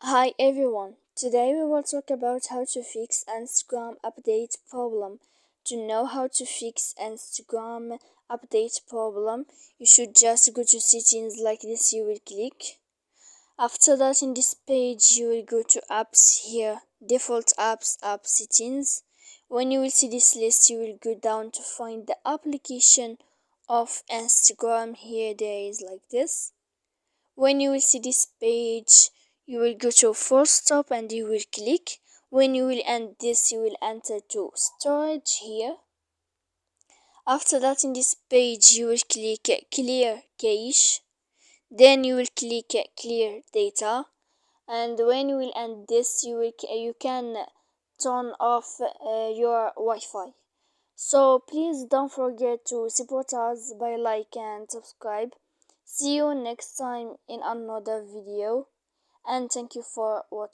Hi everyone, today we will talk about how to fix Instagram update problem. To know how to fix Instagram update problem, you should just go to settings like this. You will click. After that, in this page you will go to apps. Here, default apps, app settings. When you will see this list, you will go down to find the application of Instagram. Here there is like this. When you will see this page, you will go to full stop and you will click. When you will end this, you will enter to storage here. After that, in this page, you will click clear cache. Then you will click clear data. And when you will end this, you can turn off your Wi-Fi. So please don't forget to support us by like and subscribe. See you next time in another video, and thank you for watching.